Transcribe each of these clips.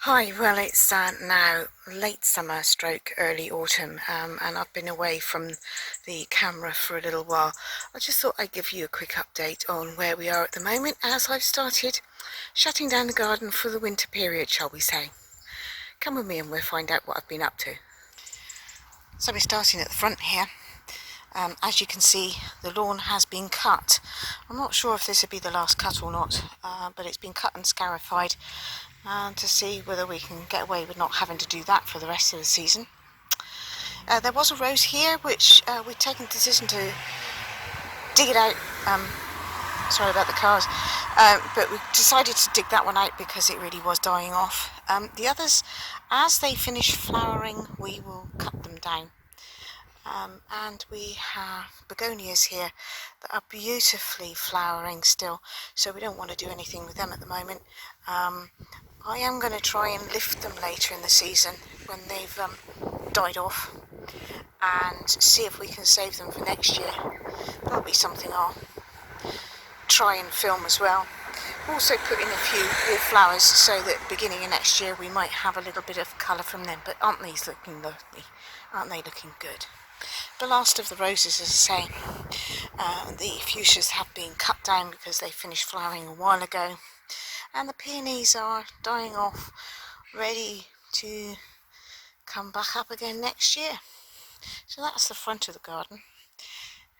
Hi, well it's now late summer stroke early autumn and I've been away from the camera for a little while. I just thought I'd give you a quick update on where we are at the moment as I've started shutting down the garden for the winter period, shall we say. Come with me and we'll find out what I've been up to. So we're starting at the front here. As you can see, the lawn has been cut. I'm not sure if this would be the last cut or not, but it's been cut and scarified to see whether we can get away with not having to do that for the rest of the season. There was a rose here which we'd taken the decision to dig it out. Sorry about the cars, but we decided to dig that one out because it really was dying off. The others, as they finish flowering, we will cut them down. And we have begonias here that are beautifully flowering still, so we don't want to do anything with them at the moment. I am going to try and lift them later in the season when they've died off and see if we can save them for next year. That'll be something I'll try and film as well. Also put in a few more flowers so that beginning of next year we might have a little bit of colour from them. But aren't these looking lovely? Aren't they looking good? The last of the roses, as I say, the fuchsias have been cut down because they finished flowering a while ago, and the peonies are dying off, ready to come back up again next year. So that's the front of the garden.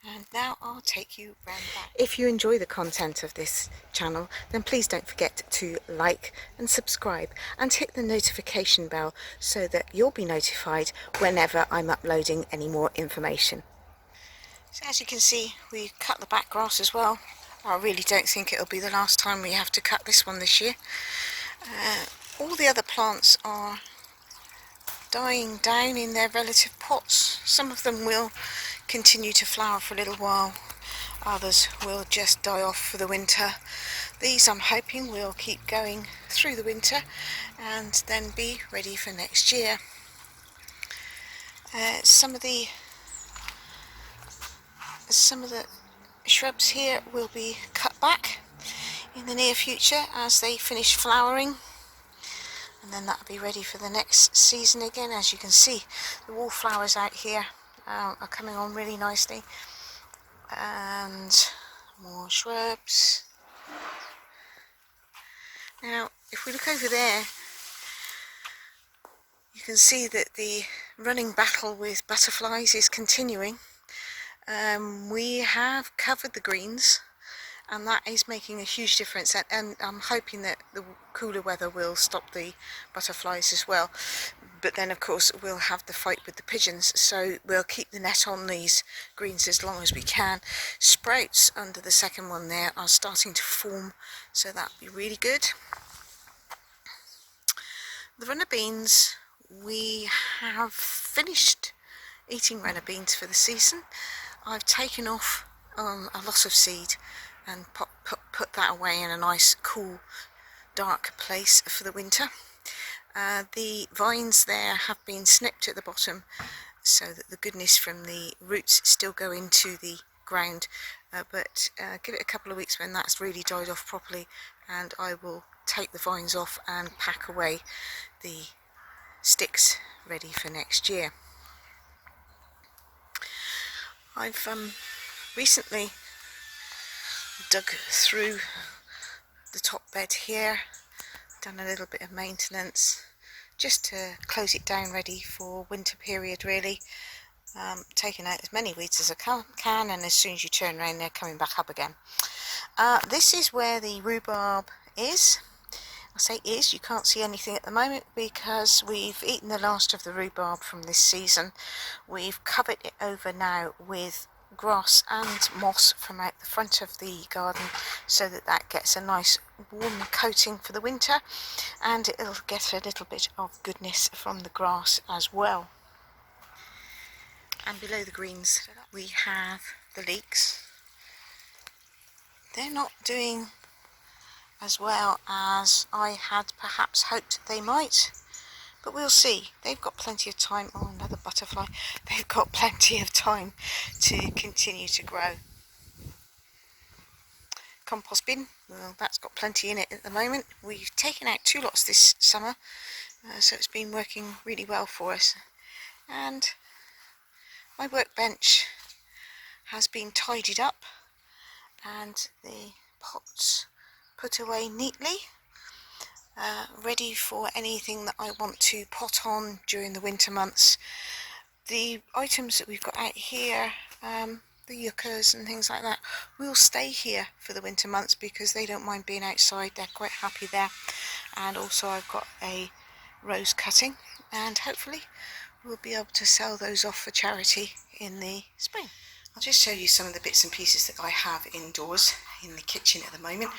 And now I'll take you round back. If you enjoy the content of this channel, then please don't forget to like and subscribe and hit the notification bell so that you'll be notified whenever I'm uploading any more information. So as you can see, we cut the back grass as well. I really don't think it'll be the last time we have to cut this one this year. All the other plants are dying down in their relative pots. Some of them will continue to flower for a little while, others will just die off for the winter. These I'm hoping will keep going through the winter and then be ready for next year. Some of the shrubs here will be cut back in the near future as they finish flowering, and then that'll be ready for the next season again. As you can see, the wallflowers out here are coming on really nicely, and more shrubs. Now if we look over there, you can see that the running battle with butterflies is continuing. We have covered the greens and that is making a huge difference, and I'm hoping that the cooler weather will stop the butterflies as well. But then of course we'll have the fight with the pigeons, so we'll keep the net on these greens as long as we can. Sprouts under the second one there are starting to form, so that'll be really good. The runner beans, we have finished eating runner beans for the season. I've taken off a lot of seed and put that away in a nice cool dark place for the winter. The vines there have been snipped at the bottom so that the goodness from the roots still go into the ground, but give it a couple of weeks when that's really died off properly and I will take the vines off and pack away the sticks ready for next year. I've recently dug through the top bed here, done a little bit of maintenance just to close it down ready for winter period really. Taking out as many weeds as I can, and as soon as you turn around they're coming back up again. This is where the rhubarb is. I say is, you can't see anything at the moment because we've eaten the last of the rhubarb from this season. We've covered it over now with grass and moss from out the front of the garden so that that gets a nice warm coating for the winter, and it'll get a little bit of goodness from the grass as well. And below the greens we have the leeks. They're not doing as well as I had perhaps hoped they might, but we'll see. They've got plenty of time. Oh, another butterfly. They've got plenty of time to continue to grow. Compost bin well, that's got plenty in it at the moment. We've taken out 2 lots this summer, so it's been working really well for us. And my workbench has been tidied up and the pots put away neatly, ready for anything that I want to pot on during the winter months. The items that we've got out here, the yuccas and things like that, will stay here for the winter months because they don't mind being outside. They're quite happy there. And also I've got a rose cutting, and hopefully we'll be able to sell those off for charity in the spring. I'll just show you some of the bits and pieces that I have indoors in the kitchen at the moment.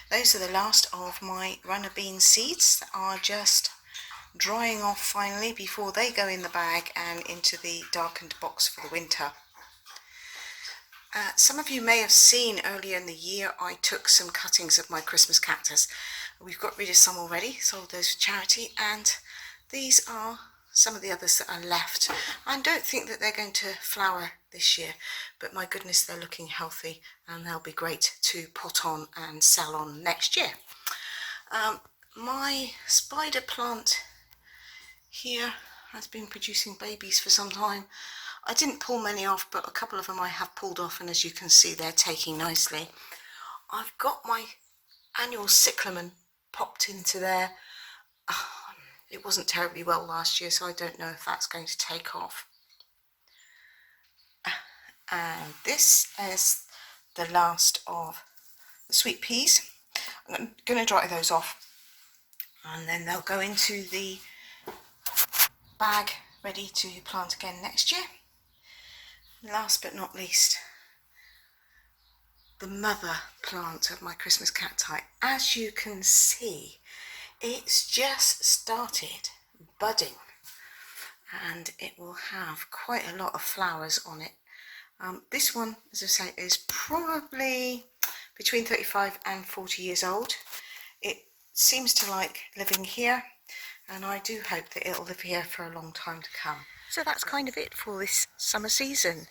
Those are the last of my runner bean seeds that are just drying off finally before they go in the bag and into the darkened box for the winter. Some of you may have seen earlier in the year I took some cuttings of my Christmas cactus. We've got rid of some already, sold those for charity, and these are some of the others that are left. I don't think that they're going to flower this year, but my goodness, they're looking healthy and they'll be great to pot on and sell on next year. My spider plant here has been producing babies for some time. I didn't pull many off, but a couple of them I have pulled off, and as you can see, they're taking nicely. I've got my annual cyclamen popped into there. It wasn't terribly well last year, so I don't know if that's going to take off. And this is the last of the sweet peas. I'm going to dry those off, and then they'll go into the bag ready to plant again next year. Last but not least, the mother plant of my Christmas cacti. As you can see, it's just started budding, and it will have quite a lot of flowers on it. This one, as I say, is probably between 35 and 40 years old. It seems to like living here, and I do hope that it'll live here for a long time to come. So that's kind of it for this summer season.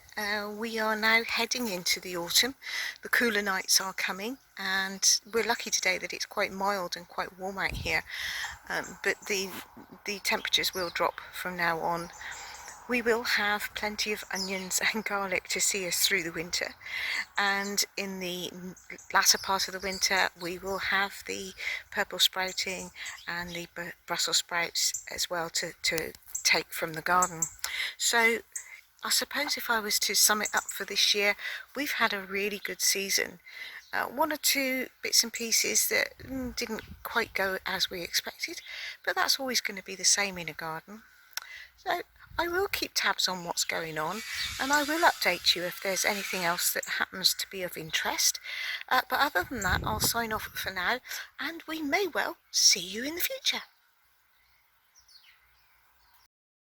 We are now heading into the autumn. The cooler nights are coming, and we're lucky today that it's quite mild and quite warm out here, but the temperatures will drop from now on. We will have plenty of onions and garlic to see us through the winter, and in the latter part of the winter we will have the purple sprouting and the Brussels sprouts as well to take from the garden. So I suppose if I was to sum it up for this year, we've had a really good season. 1 or 2 bits and pieces that didn't quite go as we expected, but that's always going to be the same in a garden. So I will keep tabs on what's going on, and I will update you if there's anything else that happens to be of interest. But other than that, I'll sign off for now, and we may well see you in the future.